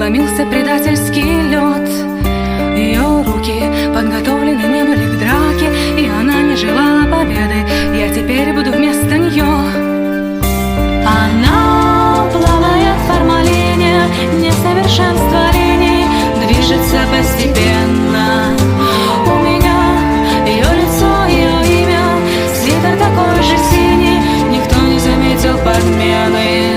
ломился предательский лед. Ее руки подготовлены не были к драке, и она не желала победы. Я теперь буду вместо нее. Она плавает в формалине, несовершенство линий движется постепенно. У меня ее лицо, ее имя, свитер такой же синий, никто не заметил подмены.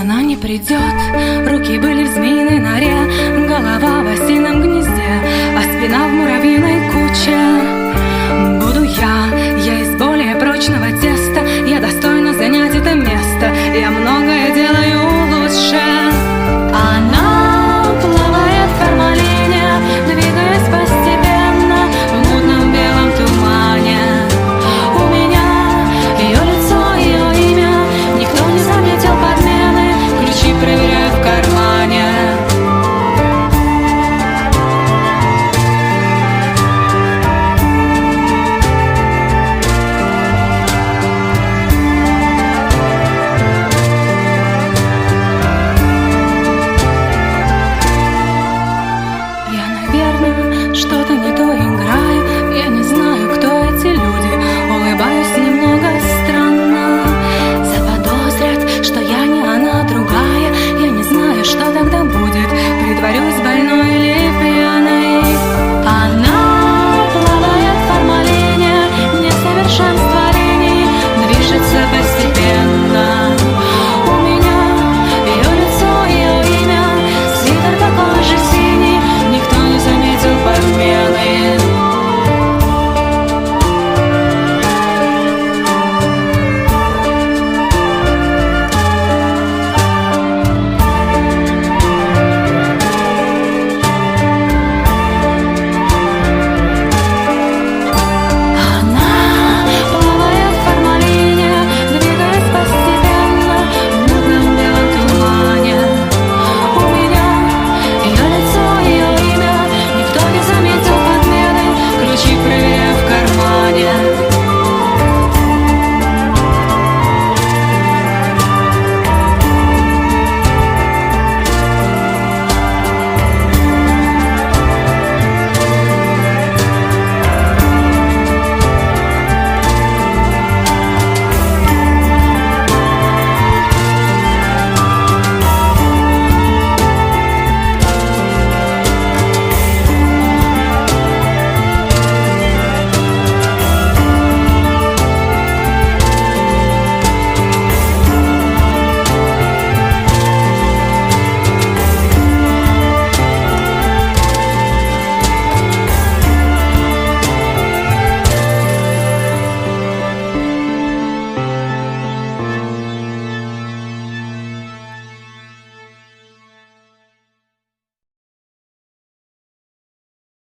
Она не придет, руки были в змеиной норе, голова в осином гнезде, а спина в муравьиной куче. Буду я из более прочного теста, я достойна занять это место. Я многое делаю